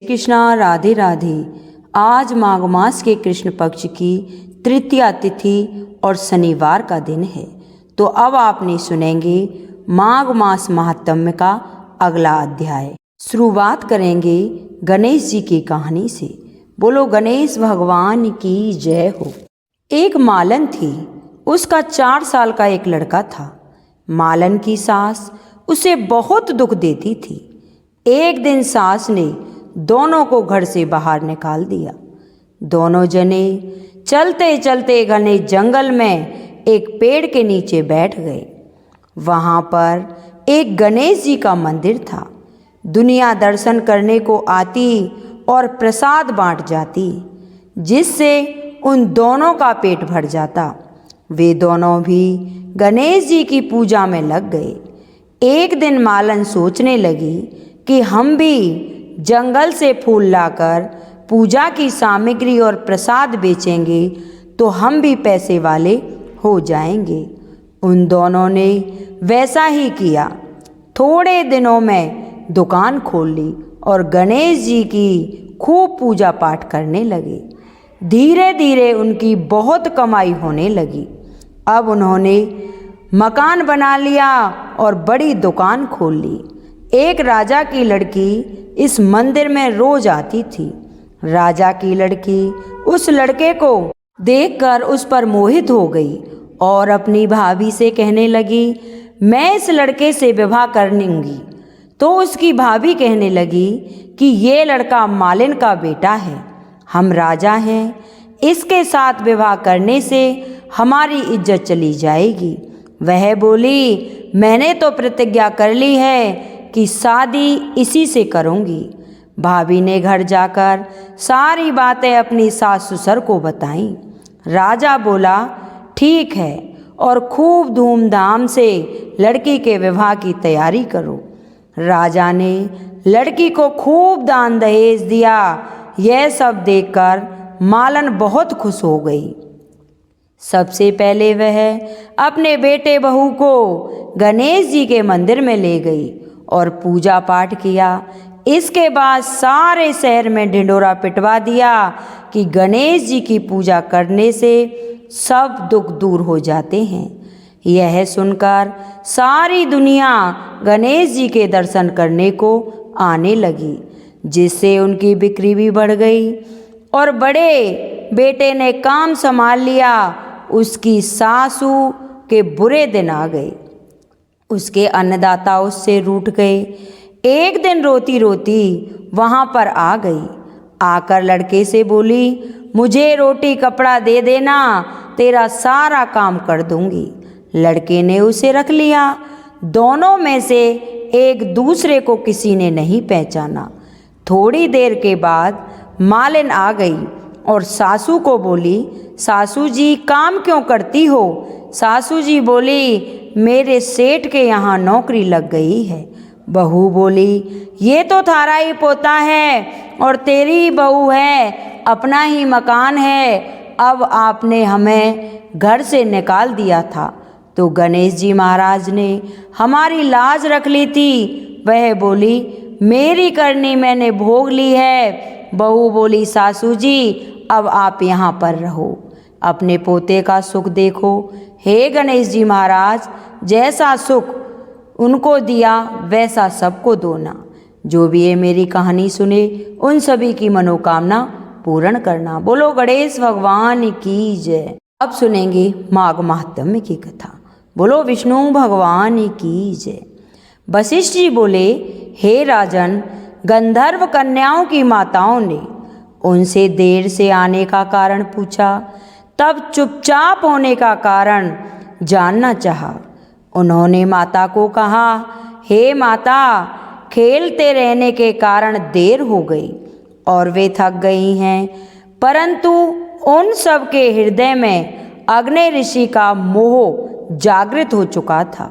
कृष्णा राधे राधे। आज माघ मास के कृष्ण पक्ष की तृतीया तिथि और शनिवार का दिन है। तो अब आपने सुनेंगे माघ मास महात्म्य का अगला अध्याय। शुरुआत करेंगे गणेश जी की कहानी से। बोलो गणेश भगवान की जय हो। एक मालन थी, उसका 4 साल का एक लड़का था। मालन की सास उसे बहुत दुख देती थी। एक दिन सास ने दोनों को घर से बाहर निकाल दिया। दोनों जने चलते चलते घने जंगल में एक पेड़ के नीचे बैठ गए। वहाँ पर एक गणेश जी का मंदिर था। दुनिया दर्शन करने को आती और प्रसाद बांट जाती, जिससे उन दोनों का पेट भर जाता। वे दोनों भी गणेश जी की पूजा में लग गए। एक दिन मालन सोचने लगी कि हम भी जंगल से फूल लाकर पूजा की सामग्री और प्रसाद बेचेंगे तो हम भी पैसे वाले हो जाएंगे। उन दोनों ने वैसा ही किया। थोड़े दिनों में दुकान खोल ली और गणेश जी की खूब पूजा पाठ करने लगे। धीरे धीरे उनकी बहुत कमाई होने लगी। अब उन्होंने मकान बना लिया और बड़ी दुकान खोल ली। एक राजा की लड़की इस मंदिर में रोज आती थी। राजा की लड़की उस लड़के को देखकर उस पर मोहित हो गई और अपनी भाभी से कहने लगी, मैं इस लड़के से विवाह कर लूंगी। तो उसकी भाभी कहने लगी कि ये लड़का मालिन का बेटा है, हम राजा हैं, इसके साथ विवाह करने से हमारी इज्जत चली जाएगी। वह बोली, मैंने तो प्रतिज्ञा कर ली है कि शादी इसी से करूंगी। भाभी ने घर जाकर सारी बातें अपनी सास ससुर को बताईं। राजा बोला, ठीक है, और खूब धूमधाम से लड़की के विवाह की तैयारी करो। राजा ने लड़की को खूब दान दहेज दिया। यह सब देखकर मालन बहुत खुश हो गई। सबसे पहले वह अपने बेटे बहू को गणेश जी के मंदिर में ले गई और पूजा पाठ किया। इसके बाद सारे शहर में ढिंढोरा पिटवा दिया कि गणेश जी की पूजा करने से सब दुख दूर हो जाते हैं। यह सुनकर सारी दुनिया गणेश जी के दर्शन करने को आने लगी, जिससे उनकी बिक्री भी बढ़ गई। और बड़े बेटे ने काम संभाल लिया। उसकी सासू के बुरे दिन आ गए। उसके अन्नदाता उससे रूठ गए। एक दिन रोती रोती वहाँ पर आ गई। आकर लड़के से बोली, मुझे रोटी कपड़ा दे देना, तेरा सारा काम कर दूंगी। लड़के ने उसे रख लिया। दोनों में से एक दूसरे को किसी ने नहीं पहचाना। थोड़ी देर के बाद मालिन आ गई और सासू को बोली, सासू जी काम क्यों करती हो? सासू जी बोली, मेरे सेठ के यहाँ नौकरी लग गई है। बहू बोली, ये तो थारा ही पोता है और तेरी ही बहू है, अपना ही मकान है, अब आपने हमें घर से निकाल दिया था तो गणेश जी महाराज ने हमारी लाज रख ली थी। वह बोली, मेरी करनी मैंने भोग ली है। बहू बोली, सासू जी अब आप यहाँ पर रहो, अपने पोते का सुख देखो। हे गणेश जी महाराज, जैसा सुख उनको दिया वैसा सबको दो ना। जो भी ये मेरी कहानी सुने उन सभी की मनोकामना पूर्ण करना। बोलो गणेश भगवान की जय। अब सुनेंगे माघ महात्म्य की कथा। बोलो विष्णु भगवान की जय। वशिष्ठ जी बोले, हे राजन, गंधर्व कन्याओं की माताओं ने उनसे देर से आने का कारण पूछा, तब चुपचाप होने का कारण जानना चाहा। उन्होंने माता को कहा, हे माता, खेलते रहने के कारण देर हो गई और वे थक गई हैं, परंतु उन सब के हृदय में अग्नि ऋषि का मोह जागृत हो चुका था।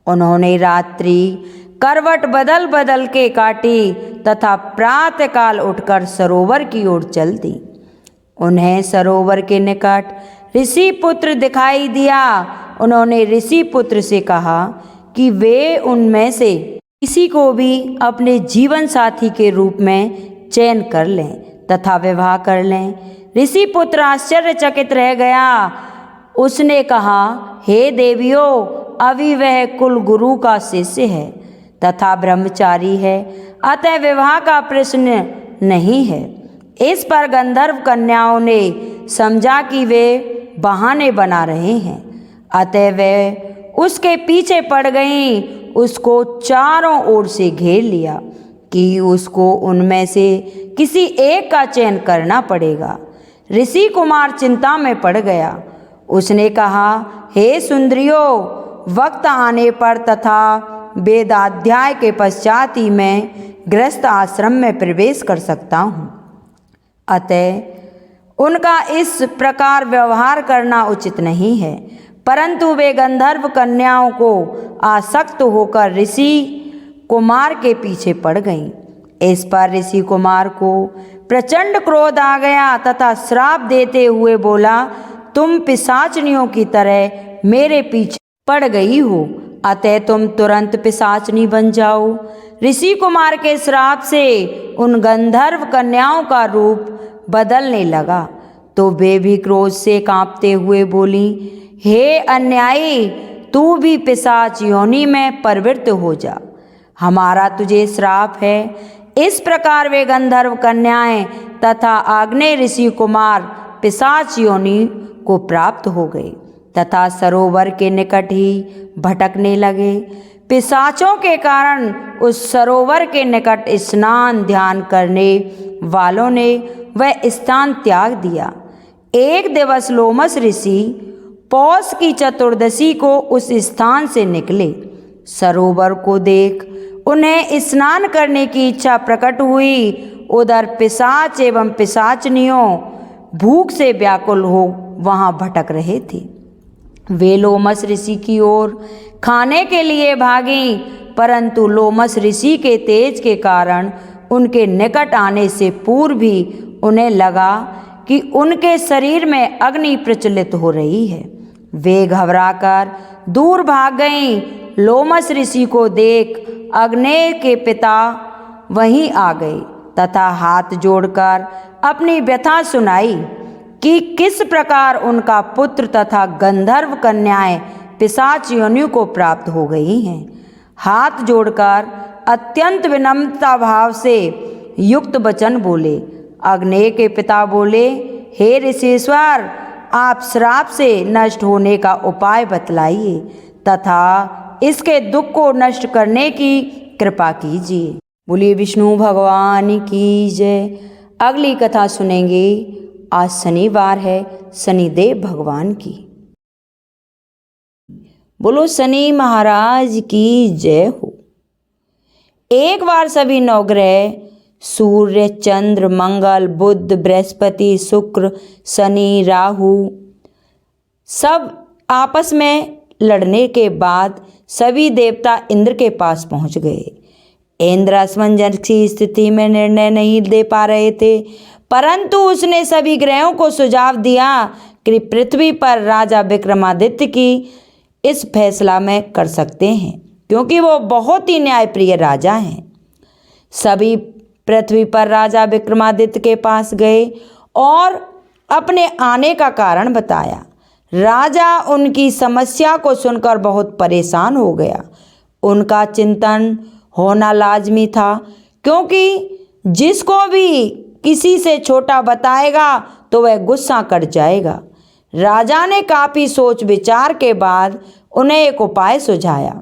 उन्होंने रात्रि करवट बदल बदल के काटी तथा प्रातःकाल उठकर सरोवर की ओर चल दी। उन्हें सरोवर के निकट ऋषि पुत्र दिखाई दिया। उन्होंने ऋषि पुत्र से कहा कि वे उनमें से किसी को भी अपने जीवन साथी के रूप में चयन कर लें तथा विवाह कर लें। ऋषि पुत्र आश्चर्यचकित रह गया। उसने कहा, हे देवियों, अभी वह कुल गुरु का शिष्य है तथा ब्रह्मचारी है, अतः विवाह का प्रश्न नहीं है। इस पर गंधर्व कन्याओं ने समझा कि वे बहाने बना रहे हैं, अतः वे उसके पीछे पड़ गईं। उसको चारों ओर से घेर लिया कि उसको उनमें से किसी एक का चयन करना पड़ेगा। ऋषि कुमार चिंता में पड़ गया। उसने कहा, हे सुंदरियों, वक्त आने पर तथा वेदाध्याय के पश्चात ही मैं गृहस्थ आश्रम में प्रवेश कर सकता हूँ, अतः उनका इस प्रकार व्यवहार करना उचित नहीं है। परंतु वे गंधर्व कन्याओं को आसक्त होकर ऋषि कुमार के पीछे पड़ गईं। इस पर ऋषि कुमार को प्रचंड क्रोध आ गया तथा श्राप देते हुए बोला, तुम पिशाचनियों की तरह मेरे पीछे पड़ गई हो, अतः तुम तुरंत पिशाचनी बन जाओ। ऋषि कुमार के श्राप से उन गंधर्व कन्याओं का रूप बदलने लगा तो वे भी क्रोध से कांपते हुए बोली, हे अन्यायी, तू भी पिशाच योनि में प्रवृत्त हो जा, हमारा तुझे श्राप है। इस प्रकार वे गंधर्व कन्याएं तथा आग्नेय ऋषि कुमार पिशाच योनि को प्राप्त हो गए तथा सरोवर के निकट ही भटकने लगे। पिशाचों के कारण उस सरोवर के निकट स्नान ध्यान करने वालों ने वह स्थान त्याग दिया। एक दिवस लोमस ऋषि पौष की चतुर्दशी को उस स्थान से निकले। सरोवर को देख उन्हें स्नान करने की इच्छा प्रकट हुई। उधर पिशाच एवं पिशाचनियों भूख से व्याकुल हो वहाँ भटक रहे थे। वे लोमस ऋषि की ओर खाने के लिए भागी, परंतु लोमस ऋषि के तेज के कारण उनके निकट आने से पूर्व भी उन्हें लगा कि उनके शरीर में अग्नि प्रज्वलित हो रही है। वे घबराकर दूर भाग गईं। लोमस ऋषि को देख अग्नेय के पिता वहीं आ गए तथा हाथ जोड़कर अपनी व्यथा सुनाई कि किस प्रकार उनका पुत्र तथा गंधर्व कन्याएं पिशाच योनि को प्राप्त हो गई हैं। हाथ जोड़कर अत्यंत विनम्रता भाव से युक्त वचन बोले। अग्नेय के पिता बोले, हे ऋषीश्वर, आप श्राप से नष्ट होने का उपाय बतलाइए तथा इसके दुख को नष्ट करने की कृपा कीजिए। बोलिए विष्णु भगवान की जय। अगली कथा सुनेंगे। आज शनिवार है, शनिदेव भगवान की। बोलो शनि महाराज की जय हो। एक बार सभी नवग्रह सूर्य, चंद्र, मंगल, बुध, बृहस्पति, शुक्र, शनि, राहु सब आपस में लड़ने के बाद सभी देवता इंद्र के पास पहुंच गए। इंद्र असमंजस की स्थिति में निर्णय नहीं दे पा रहे थे, परंतु उसने सभी ग्रहों को सुझाव दिया कि पृथ्वी पर राजा विक्रमादित्य की इस फैसला में कर सकते हैं, क्योंकि वो बहुत ही न्यायप्रिय राजा हैं। सभी पृथ्वी पर राजा विक्रमादित्य के पास गए और अपने आने का कारण बताया। राजा उनकी समस्या को सुनकर बहुत परेशान हो गया। उनका चिंतन होना लाजमी था, क्योंकि जिसको भी किसी से छोटा बताएगा तो वह गुस्सा कर जाएगा। राजा ने काफ़ी सोच विचार के बाद उन्हें एक उपाय सुझाया।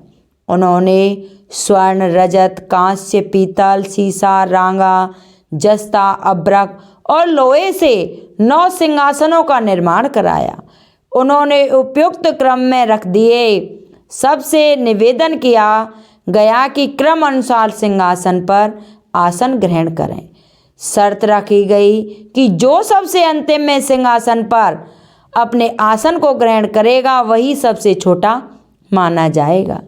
उन्होंने स्वर्ण, रजत, कांस्य, पीतल, सीसा, रांगा, जस्ता, अब्रक और लोहे से 9 सिंहासनों का निर्माण कराया। उन्होंने उपयुक्त क्रम में रख दिए। सबसे निवेदन किया गया कि क्रम अनुसार सिंहासन पर आसन ग्रहण करें। शर्त रखी गई कि जो सबसे अंतिम में सिंहासन पर अपने आसन को ग्रहण करेगा वही सबसे छोटा माना जाएगा,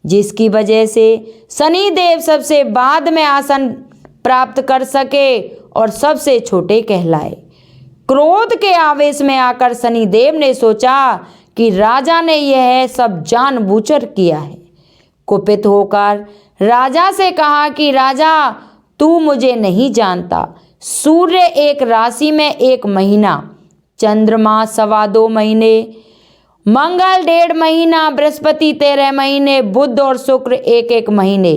जिसकी वजह से शनिदेव सबसे बाद में आसन प्राप्त कर सके और सबसे छोटे कहलाए। क्रोध के आवेश में आकर शनिदेव ने सोचा कि राजा ने यह सब जानबूझकर किया है। कुपित होकर राजा से कहा कि राजा, तू मुझे नहीं जानता। सूर्य एक राशि में 1 महीना, चंद्रमा 2.25 महीने, मंगल 1.5 महीना, बृहस्पति 13 महीने, बुध और शुक्र 1-1 महीने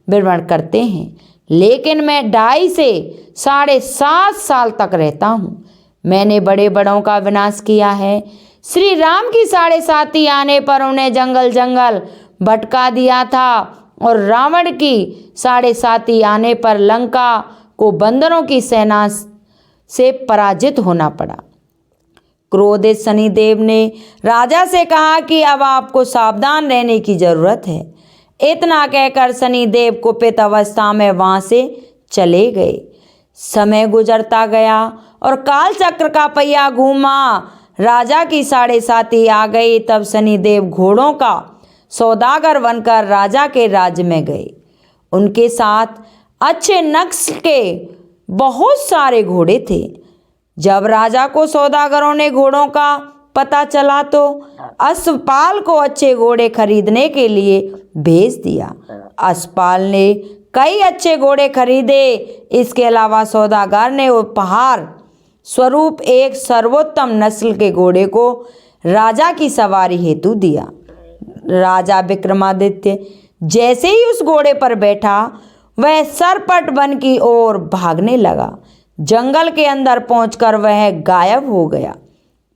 भ्रमण करते हैं, लेकिन मैं 2.5 से 7.5 साल तक रहता हूँ। मैंने बड़े बड़ों का विनाश किया है। श्री राम की 7.5 आने पर उन्हें जंगल जंगल भटका दिया था और रावण की 7.5 आने पर लंका को बंदरों की सेना से पराजित होना पड़ा। क्रोधित शनिदेव ने राजा से कहा कि अब आपको सावधान रहने की जरूरत है। इतना कहकर शनिदेव कुपित अवस्था में वहां से चले गए। समय गुजरता गया और काल चक्र का पहिया घूमा। राजा की 7.5 आ गई। तब शनिदेव घोड़ों का सौदागर बनकर राजा के राज्य में गए। उनके साथ अच्छे नस्ल के बहुत सारे घोड़े थे। जब राजा को सौदागरों ने घोड़ों का पता चला तो अश्वपाल को अच्छे घोड़े खरीदने के लिए भेज दिया। अश्वपाल ने कई अच्छे घोड़े खरीदे। इसके अलावा सौदागर ने उपहार स्वरूप एक सर्वोत्तम नस्ल के घोड़े को राजा की सवारी हेतु दिया। राजा विक्रमादित्य जैसे ही उस घोड़े पर बैठा, वह सरपट वन की ओर भागने लगा। जंगल के अंदर पहुंचकर वह गायब हो गया।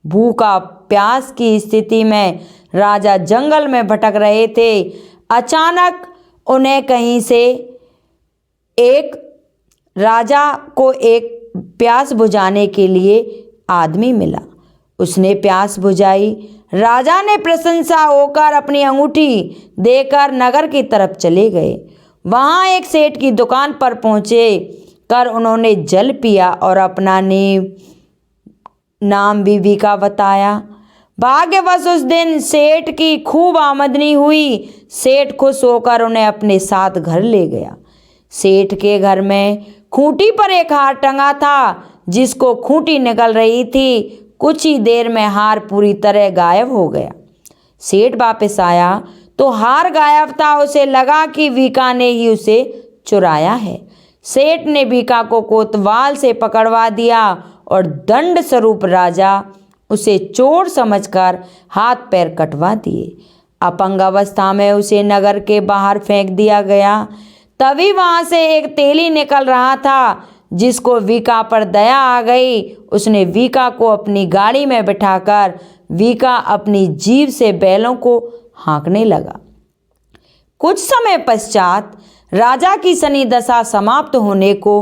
भूखा प्यास की स्थिति में राजा जंगल में भटक रहे थे। अचानक उन्हें कहीं से राजा को एक प्यास बुझाने के लिए आदमी मिला। उसने प्यास बुझाई। राजा ने प्रशंसा होकर अपनी अंगूठी देकर नगर की तरफ चले गए। वहां एक सेठ की दुकान पर पहुंचे कर उन्होंने जल पिया और अपना नाम बीवी का बताया। भाग्यवश उस दिन सेठ की खूब आमदनी हुई। सेठ खुश होकर उन्हें अपने साथ घर ले गया। सेठ के घर में खूंटी पर एक हार टंगा था, जिसको खूंटी निकल रही थी। कुछ ही देर में हार पूरी तरह गायब हो गया। सेठ वापस आया तो हार गायब था। उसे लगा कि बीका ने ही उसे चुराया है। सेठ ने बीका को कोतवाल से पकड़वा दिया और दंड स्वरूप राजा उसे चोर समझकर हाथ पैर कटवा दिए। अपंग अवस्था में उसे नगर के बाहर फेंक दिया गया। तभी वहां से एक तेली निकल रहा था, जिसको वीका पर दया आ गई। उसने वीका को अपनी गाड़ी में बिठाकर वीका अपनी जीभ से बैलों को हाँकने लगा। कुछ समय पश्चात राजा की शनि दशा समाप्त होने को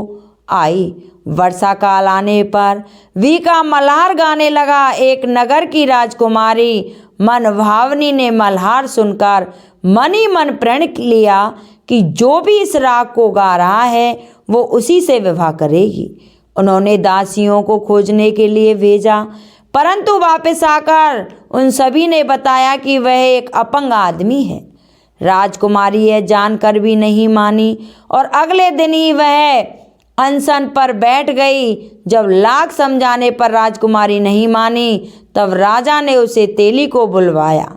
आई। वर्षा काल आने पर वीका मल्हार गाने लगा। एक नगर की राजकुमारी मनभावनी ने मल्हार सुनकर मन ही मन प्रण लिया कि जो भी इस राग को गा रहा है वो उसी से विवाह करेगी। उन्होंने दासियों को खोजने के लिए भेजा, परंतु वापस आकर उन सभी ने बताया कि वह एक अपंग आदमी है। राजकुमारी यह जानकर भी नहीं मानी और अगले दिन ही वह अनशन पर बैठ गई। जब लाख समझाने पर राजकुमारी नहीं मानी, तब राजा ने उसे तेली को बुलवाया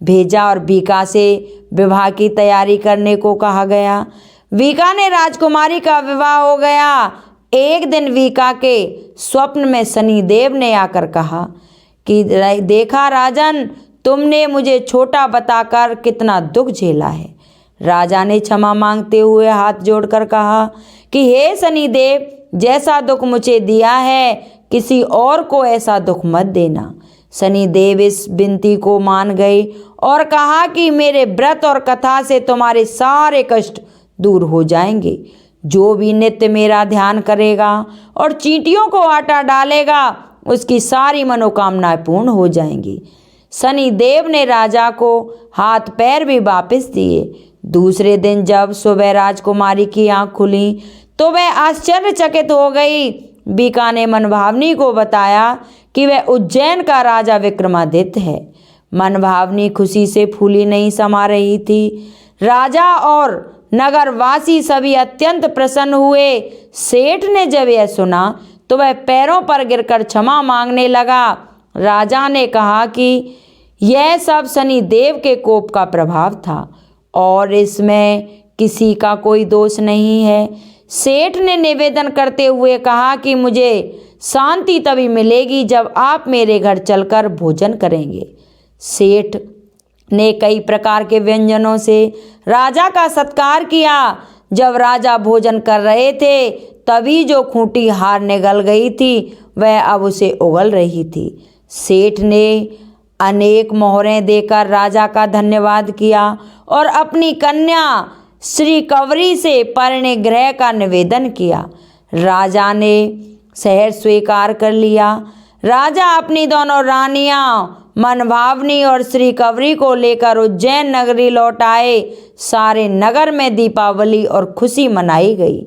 भेजा और वीका से विवाह की तैयारी करने को कहा गया। वीका ने राजकुमारी का विवाह हो गया। एक दिन वीका के स्वप्न में शनिदेव ने आकर कहा कि देखा राजन, तुमने मुझे छोटा बताकर कितना दुख झेला है। राजा ने क्षमा मांगते हुए हाथ जोड़कर कहा कि हे शनिदेव, जैसा दुख मुझे दिया है किसी और को ऐसा दुख मत देना। शनिदेव इस विनती को मान गए और कहा कि मेरे व्रत और कथा से तुम्हारे सारे कष्ट दूर हो जाएंगे। जो भी नित्य मेरा ध्यान करेगा और चींटियों को आटा डालेगा, उसकी सारी मनोकामनाएं पूर्ण हो जाएंगी। शनिदेव ने राजा को हाथ पैर भी वापस दिए। दूसरे दिन जब सुबह राजकुमारी की आंख खुली तो वह आश्चर्यचकित हो गई। वीका ने मनभावनी को बताया कि वह उज्जैन का राजा विक्रमादित्य है। मनभावनी खुशी से फूली नहीं समा रही थी। राजा और नगरवासी सभी अत्यंत प्रसन्न हुए। सेठ ने जब यह सुना तो वह पैरों पर गिरकर क्षमा मांगने लगा। राजा ने कहा कि यह सब शनिदेव के कोप का प्रभाव था और इसमें किसी का कोई दोष नहीं है। सेठ ने निवेदन करते हुए कहा कि मुझे शांति तभी मिलेगी जब आप मेरे घर चलकर भोजन करेंगे। सेठ ने कई प्रकार के व्यंजनों से राजा का सत्कार किया। जब राजा भोजन कर रहे थे तभी जो खूंटी हार निगल गई थी वह अब उसे उगल रही थी। सेठ ने अनेक मोहरें देकर राजा का धन्यवाद किया और अपनी कन्या श्री कंवरी से परिणय का निवेदन किया। राजा ने शहर स्वीकार कर लिया। राजा अपनी दोनों रानियां मनभावनी और श्री कंवरी को लेकर उज्जैन नगरी लौट आए। सारे नगर में दीपावली और खुशी मनाई गई।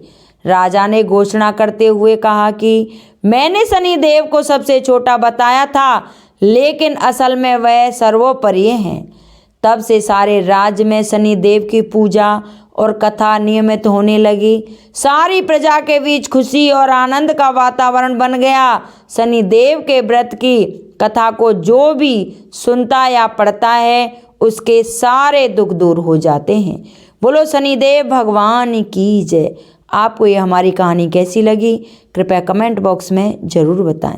राजा ने घोषणा करते हुए कहा कि मैंने शनिदेव को सबसे छोटा बताया था, लेकिन असल में वह सर्वोपरि हैं। तब से सारे राज्य में शनिदेव की पूजा और कथा नियमित होने लगी। सारी प्रजा के बीच खुशी और आनंद का वातावरण बन गया। शनिदेव के व्रत की कथा को जो भी सुनता या पढ़ता है उसके सारे दुख दूर हो जाते हैं। बोलो शनिदेव भगवान की जय। आपको ये हमारी कहानी कैसी लगी कृपया कमेंट बॉक्स में ज़रूर बताएं।